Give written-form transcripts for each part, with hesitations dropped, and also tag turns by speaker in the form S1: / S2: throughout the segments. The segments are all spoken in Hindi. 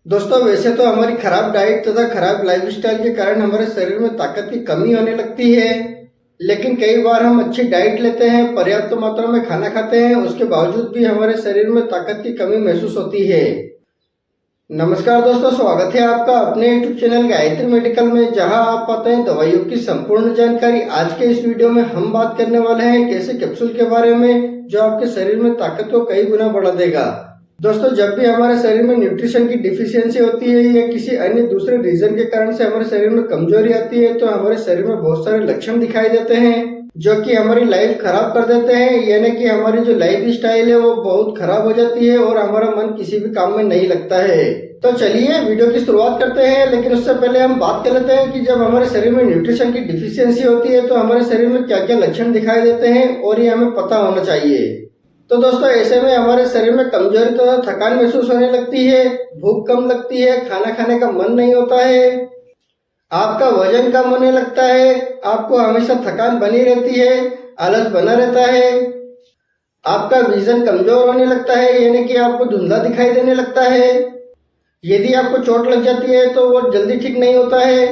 S1: दोस्तों वैसे तो हमारी खराब डाइट तथा खराब लाइफस्टाइल के कारण हमारे शरीर में ताकत की कमी होने लगती है। लेकिन कई बार हम अच्छी डाइट लेते हैं, पर्याप्त मात्रा में खाना खाते हैं, उसके बावजूद भी हमारे शरीर में ताकत की कमी महसूस होती है। नमस्कार दोस्तों, स्वागत है आपका अपने YouTube चैनल गायत्री मेडिकल में, जहां आप पाते हैं दवाइयों की संपूर्ण जानकारी। आज के इस वीडियो में हम बात करने वाले हैं कैसे कैप्सूल के बारे में, जो आपके शरीर में ताकत को कई गुना बढ़ा देगा। दोस्तों, जब भी हमारे शरीर में न्यूट्रिशन की डिफिशियंसी होती है या किसी अन्य दूसरे रीजन के कारण से हमारे शरीर में कमजोरी आती है, तो हमारे शरीर में बहुत सारे लक्षण दिखाई देते हैं जो कि हमारी लाइफ खराब कर देते हैं। यानी कि हमारी जो लाइफ स्टाइल है वो बहुत खराब हो जाती है और हमारा मन किसी भी काम में नहीं लगता है। तो चलिए वीडियो की शुरुआत करते हैं। लेकिन उससे पहले हम बात कर लेते हैं कि जब हमारे शरीर में न्यूट्रिशन की डिफिशियंसी होती है तो हमारे शरीर में क्या क्या लक्षण दिखाई देते हैं और ये हमें पता होना चाहिए। तो दोस्तों, ऐसे में हमारे शरीर में कमजोरी तथा थकान महसूस होने लगती है, भूख कम लगती है, खाना खाने का मन नहीं होता है, आपका वजन कम होने लगता है, आपको हमेशा थकान बनी रहती है, आलस बना रहता है, आपका विजन कमजोर होने लगता है, यानी कि आपको धुंधला दिखाई देने लगता है। यदि आपको चोट लग जाती है तो वो जल्दी ठीक नहीं होता है।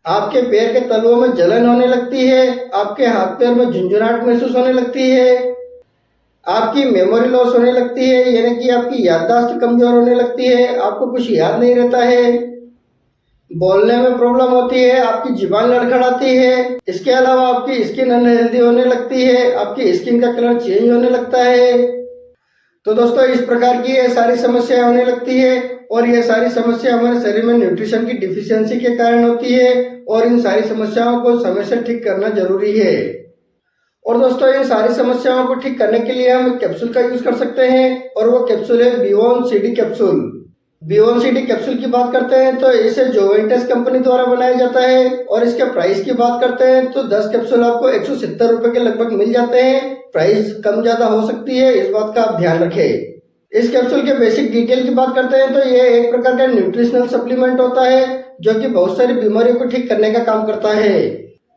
S1: आपके पैर के तलुओं में जलन होने लगती है, आपके हाथ पैर में झुंझुनाहट महसूस होने लगती है, आपकी मेमोरी लॉस होने लगती है, यानी कि आपकी याददाश्त कमजोर होने लगती है, आपको कुछ याद नहीं रहता है, बोलने में प्रॉब्लम होती है, आपकी जुबान लड़खड़ाती है। इसके अलावा आपकी स्किन अनहेल्दी होने लगती है, आपकी स्किन का कलर चेंज होने लगता है। तो दोस्तों, इस प्रकार की ये सारी समस्याएं होने लगती है और ये सारी समस्या हमारे शरीर में न्यूट्रिशन की डिफिशियंसी के कारण होती है और इन सारी समस्याओं को समय से ठीक करना जरूरी है। और दोस्तों, इन सारी समस्याओं को ठीक करने के लिए हम कैप्सूल का यूज कर सकते हैं और वो कैप्सूल है B1CD कैप्सूल। B1CD कैप्सूल की बात करते हैं तो इसे जोवेंटस कंपनी द्वारा बनाया जाता है और इसके प्राइस की बात करते हैं तो 10 कैप्सूल आपको 170 रुपए के लगभग मिल जाते हैं। प्राइस कम ज्यादा हो सकती है, इस बात का आप ध्यान रखें। इस कैप्सूल के बेसिक डिटेल की बात करते हैं तो ये एक प्रकार का न्यूट्रिशनल सप्लीमेंट होता है जो कि बहुत सारी बीमारियों को ठीक करने का काम करता है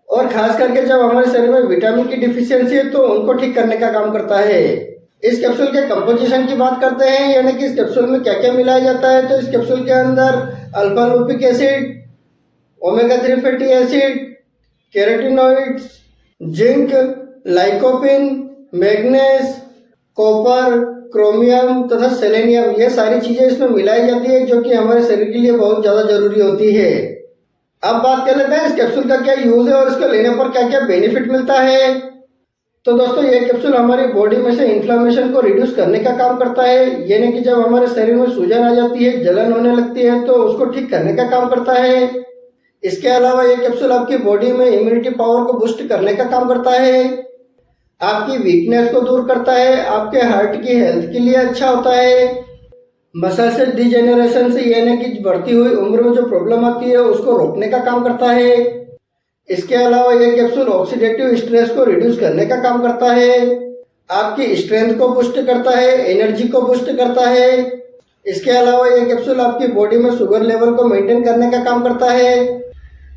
S1: और खास करके जब हमारे शरीर में विटामिन की डिफिशियंसी है तो उनको ठीक करने का काम करता है। इस कैप्सूल के कंपोजिशन की बात करते हैं, यानी कि इस कैप्सूल में क्या क्या मिलाया जाता है। तो इस कैप्सूल के अंदर alpha lipoic acid, omega 3 fatty acid, carotenoids, zinc, lycopene, manganese, copper, chromium तथा सेलेनियम, ये सारी चीजें इसमें मिलाई जाती है जो कि हमारे शरीर के लिए बहुत ज्यादा जरूरी होती है। अब बात कर लेते हैं इस कैप्सूल का क्या यूज है और इसको लेने पर क्या क्या बेनिफिट मिलता है। तो दोस्तों, ये कैप्सूल हमारी बॉडी में से इन्फ्लेमेशन को रिड्यूस करने का काम करता है, यानी कि जब हमारे शरीर में सूजन आ जाती है, जलन होने लगती है, तो उसको ठीक करने का काम करता है। इसके अलावा ये कैप्सूल आपकी बॉडी में इम्यूनिटी पावर को बूस्ट करने का काम करता है, आपकी वीकनेस को दूर करता है, आपके हार्ट की हेल्थ के लिए अच्छा होता है, मसल से डिजेनरेशन से यानी कि बढ़ती हुई उम्र में जो प्रॉब्लम आती है उसको रोकने का काम करता है। इसके अलावा यह कैप्सूल ऑक्सीडेटिव स्ट्रेस को रिड्यूस करने का काम करता है, आपकी स्ट्रेंथ को बूस्ट करता है, एनर्जी को बूस्ट करता है। इसके अलावा यह कैप्सूल आपकी बॉडी में शुगर लेवल को मेंटेन करने का काम करता है।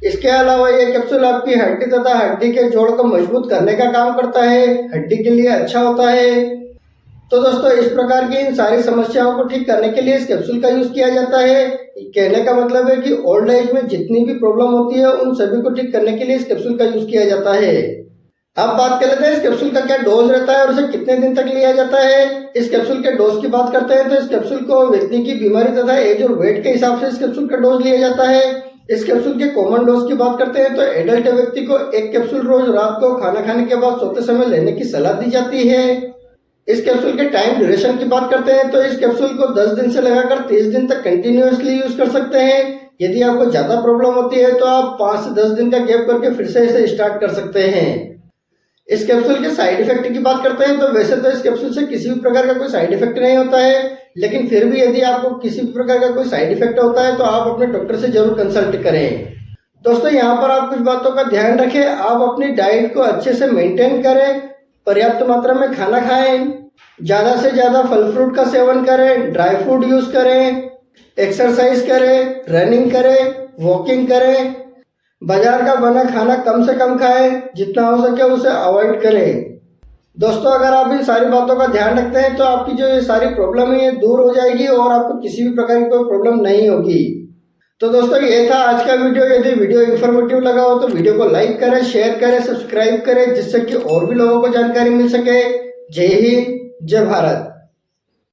S1: इसके अलावा यह कैप्सूल आपकी हड्डी तथा हड्डी के जोड़ को मजबूत करने का काम करता है, हड्डी के लिए अच्छा होता है। तो दोस्तों, इस प्रकार की इन सारी समस्याओं को ठीक करने के लिए इस कैप्सूल का यूज किया जाता है। कहने का मतलब है कि ओल्ड एज में जितनी भी प्रॉब्लम होती है उन सभी को ठीक करने के लिए इस कैप्सूल का यूज किया जाता है। अब बात कर लेते हैं इस कैप्सूल का क्या डोज रहता है और उसे कितने दिन तक लिया जाता है। इस कैप्सूल के डोज की बात करते हैं तो इस कैप्सूल को व्यक्ति की बीमारी तथा एज और वेट के हिसाब से इस कैप्सूल का डोज लिया जाता है। इस कैप्सूल के कॉमन डोज की बात करते हैं तो एडल्ट व्यक्ति को 1 कैप्सूल रोज रात को खाना खाने के बाद सोते समय लेने की सलाह दी जाती है। इस कैप्सूल के टाइम ड्यूरेशन की बात करते हैं तो इस कैप्सूल को 10 दिन से लगाकर 30 दिन तक कंटिन्यूअसली यूज कर सकते हैं। यदि आपको ज्यादा प्रॉब्लम होती है तो आप 5 से 10 दिन का गैप करके फिर से इसे स्टार्ट कर सकते हैं। इस कैप्सूल के साइड इफेक्ट की बात करते हैं तो वैसे तो इस कैप्सूल से किसी भी प्रकार का कोई साइड इफेक्ट नहीं होता है, लेकिन फिर भी यदि आपको किसी भी प्रकार का कोई साइड इफेक्ट होता है तो आप अपने डॉक्टर से जरूर कंसल्ट करें। दोस्तों, यहाँ पर आप कुछ बातों का ध्यान रखें। आप अपनी डाइट को अच्छे से मेंटेन करें, पर्याप्त मात्रा में खाना खाएं, ज्यादा से ज्यादा फल फ्रूट का सेवन करें, ड्राई फ्रूट यूज करें, एक्सरसाइज करें, रनिंग करें, वॉकिंग करें, बाजार का बना खाना कम से कम खाएं, जितना हो सके उसे अवॉइड करें। दोस्तों अगर आप इन सारी बातों का ध्यान रखते हैं तो आपकी जो ये सारी प्रॉब्लम है ये दूर हो जाएगी और आपको किसी भी प्रकार की कोई प्रॉब्लम नहीं होगी। तो दोस्तों ये था आज का वीडियो। यदि वीडियो इन्फॉर्मेटिव लगा हो तो वीडियो को लाइक करें, शेयर करें, सब्सक्राइब करें, जिससे कि और भी लोगों को जानकारी मिल सके। जय हिंद, जय भारत।